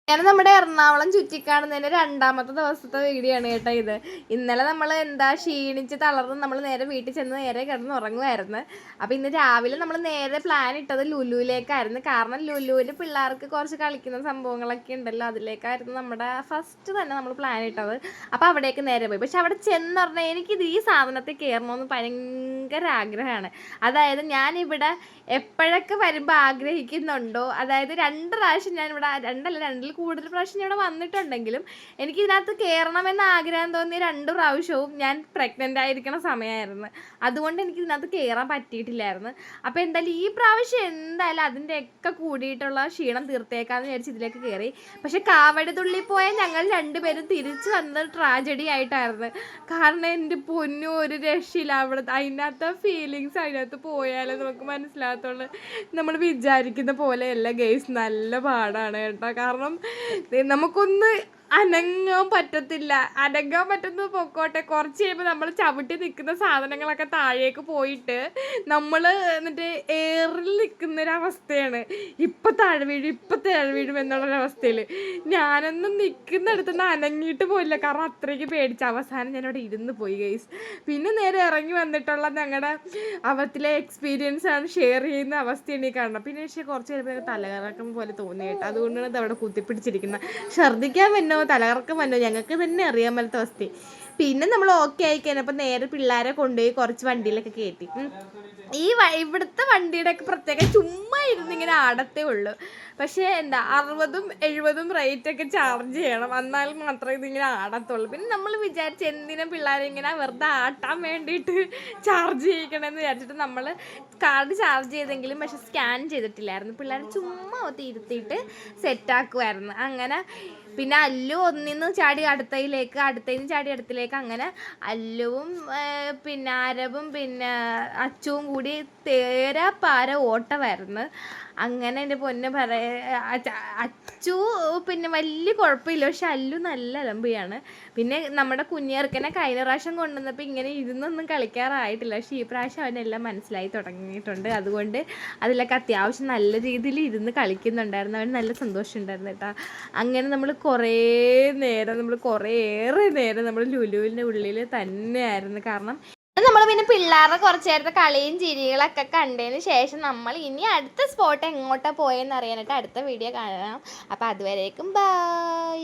ഞാൻ നമ്മുടെ എറണാകുളം ചുറ്റിക്കാണുന്നതിൻ്റെ രണ്ടാമത്തെ ദിവസത്തെ വീഡിയോ ആണ് കേട്ടോ ഇത്. ഇന്നലെ നമ്മൾ ക്ഷീണിച്ച് തളർന്ന് നമ്മൾ നേരെ വീട്ടിൽ ചെന്ന് നേരെ കിടന്ന് ഉറങ്ങുമായിരുന്നു. അപ്പോൾ ഇന്ന് രാവിലെ നമ്മൾ നേരെ പ്ലാൻ ഇട്ടത് ലുലുവിലേക്കായിരുന്നു. കാരണം ലുലുവിൽ പിള്ളേർക്ക് കുറച്ച് കളിക്കുന്ന സംഭവങ്ങളൊക്കെ ഉണ്ടല്ലോ, അതിലേക്കായിരുന്നു നമ്മുടെ ഫസ്റ്റ് തന്നെ നമ്മൾ പ്ലാൻ ഇട്ടത്. അപ്പോൾ അവിടേക്ക് നേരെ പോയി. പക്ഷെ അവിടെ ചെന്ന് പറഞ്ഞാൽ എനിക്കിത് ഈ സാധനത്തിൽ കയറണമെന്ന് ഭയങ്കര ആഗ്രഹമാണ്. അതായത് ഞാനിവിടെ എപ്പോഴൊക്കെ വരുമ്പോൾ ആഗ്രഹിക്കുന്നുണ്ടോ, അതായത് 2 പ്രാവശ്യം ഞാനിവിടെ, 2 കൂടുതൽ പ്രാവശ്യം ഇവിടെ വന്നിട്ടുണ്ടെങ്കിലും എനിക്ക് ഇതിനകത്ത് കയറണമെന്ന് ആഗ്രഹം തോന്നിയ 2 പ്രാവശ്യവും ഞാൻ പ്രഗ്നൻ്റ് ആയിരിക്കണ സമയമായിരുന്നു. അതുകൊണ്ട് എനിക്ക് ഇതിനകത്ത് കയറാൻ പറ്റിയിട്ടില്ലായിരുന്നു. അപ്പോൾ എന്തായാലും ഈ പ്രാവശ്യം എന്തായാലും അതിൻ്റെയൊക്കെ കൂടിയിട്ടുള്ള ക്ഷീണം തീർത്തേക്കാന്ന് വിചാരിച്ച് ഇതിലേക്ക് കയറി. പക്ഷെ കാവടി തുള്ളി പോയ ഞങ്ങൾ 2 പേരും തിരിച്ചു വന്നത് ട്രാജഡി ആയിട്ടായിരുന്നു. കാരണം എൻ്റെ പൊന്നു ഒരു രക്ഷയില്ല. അവിടെ അതിനകത്ത് ഫീലിങ്സ് അതിനകത്ത് പോയാലേ നമുക്ക് മനസ്സിലാകത്തുള്ളൂ. നമ്മൾ വിചാരിക്കുന്ന പോലെയല്ല ഗെയ്സ്, നല്ല പാടാണ് കേട്ടോ. കാരണം നമുക്കൊന്ന് അനങ്ങാൻ പറ്റത്തില്ല. അനങ്ങാൻ പറ്റുന്നത് പൊക്കോട്ടെ, കുറച്ച് കഴിയുമ്പോൾ നമ്മൾ ചവിട്ടി നിൽക്കുന്ന സാധനങ്ങളൊക്കെ താഴേക്ക് പോയിട്ട് നമ്മൾ എന്നിട്ട് എയറിൽ നിൽക്കുന്നൊരവസ്ഥയാണ്. ഇപ്പം താഴെ വീഴും എന്നുള്ളൊരവസ്ഥയിൽ ഞാനൊന്നും നിൽക്കുന്നിടത്തുനിന്ന് അനങ്ങിയിട്ട് പോയില്ല. കാരണം അത്രയ്ക്ക് പേടിച്ച അവസാനം ഞാനവിടെ ഇരുന്ന് പോയി ഗൈസ്. പിന്നെ നേരെ ഇറങ്ങി വന്നിട്ടുള്ള ഞങ്ങളുടെ അവത്തിലെ എക്സ്പീരിയൻസ് ആണ് ഷെയർ ചെയ്യുന്ന അവസ്ഥയാണ് ഈ കാണണം. പിന്നെ പക്ഷേ കുറച്ച് കഴിയുമ്പോൾ തലകറക്കം പോലെ തോന്നി കേട്ടോ. അതുകൊണ്ടാണ് ഇത് അവിടെ കുത്തിപ്പിടിച്ചിരിക്കുന്നത്. ഛർദ്ദിക്കാൻ പറ്റുമോ തലകറക്കം വന്നോ ഞങ്ങൾക്ക് തന്നെ അറിയാൻ പറ്റാത്ത അവസ്ഥ. പിന്നെ നമ്മൾ ഓക്കെ ആയി കഴിഞ്ഞപ്പോൾ നേരെ പിള്ളേരെ കൊണ്ടുപോയി കുറച്ച് വണ്ടിയിലൊക്കെ കയറ്റി. ഇവിടുത്തെ വണ്ടിയുടെയൊക്കെ പ്രത്യേകം ചുമ്മാ ഇരുന്നിങ്ങനെ ആടത്തേ ഉള്ളൂ. പക്ഷേ 60ഉം 70ഉം റേറ്റൊക്കെ ചാർജ് ചെയ്യണം, എന്നാൽ മാത്രമേ ഇതിങ്ങനെ ആടത്തുള്ളൂ. പിന്നെ നമ്മൾ വിചാരിച്ച് എന്തിനും പിള്ളേരെ ഇങ്ങനെ വെറുതെ ആട്ടാൻ വേണ്ടിയിട്ട് ചാർജ് ചെയ്യിക്കണമെന്ന് വിചാരിച്ചിട്ട് നമ്മൾ കാർഡ് ചാർജ് ചെയ്തെങ്കിലും പക്ഷെ സ്കാൻ ചെയ്തിട്ടില്ലായിരുന്നു. പിള്ളേർ ചുമ്മാ ഇരുത്തിയിട്ട് സെറ്റാക്കുമായിരുന്നു. അങ്ങനെ പിന്നെ അല്ലു ഒന്നിന്ന് ചാടി അടുത്തയിലേക്ക്, അടുത്തതിന് ചാടി അടുത്തിലേക്ക്, അങ്ങനെ അല്ലുവും പിന്നെ അരവും പിന്നെ അച്ചുവും കൂടി തേരാപ്പാര ഓട്ടമായിരുന്നു. അങ്ങനെ എൻ്റെ പൊന്നെ അച്ചു പിന്നെ വലിയ കുഴപ്പമില്ല, പക്ഷെ അല്ലു നല്ല അലമ്പിയാണ്. പിന്നെ നമ്മുടെ കുഞ്ഞേർക്കനെ കഴിഞ്ഞ പ്രാവശ്യം കൊണ്ടുവന്നപ്പോൾ ഇങ്ങനെ ഇരുന്നൊന്നും കളിക്കാറായിട്ടില്ല. പക്ഷേ ഈ പ്രാവശ്യം അവനെല്ലാം മനസ്സിലായി തുടങ്ങിയിട്ടുണ്ട്. അതുകൊണ്ട് അതിലൊക്കെ അത്യാവശ്യം നല്ല രീതിയിൽ ഇരുന്ന് കളിക്കുന്നുണ്ടായിരുന്നു. അവന് നല്ല സന്തോഷം ഉണ്ടായിരുന്നു കേട്ടോ. അങ്ങനെ നമ്മൾ കുറേയേറെ നേരം നമ്മൾ ലുലുവിൻ്റെ ഉള്ളിൽ തന്നെയായിരുന്നു. കാരണം നമ്മൾ പിന്നെ പിള്ളേരുടെ കുറച്ച് നേരത്തെ കളിയും ചിരികളൊക്കെ കണ്ടതിന് ശേഷം നമ്മൾ ഇനി അടുത്ത സ്പോട്ട് എങ്ങോട്ടാണ് പോയെന്ന് അറിയാനായിട്ട് അടുത്ത വീഡിയോ കാണാം. അപ്പോൾ അതുവരേക്കും ബൈ.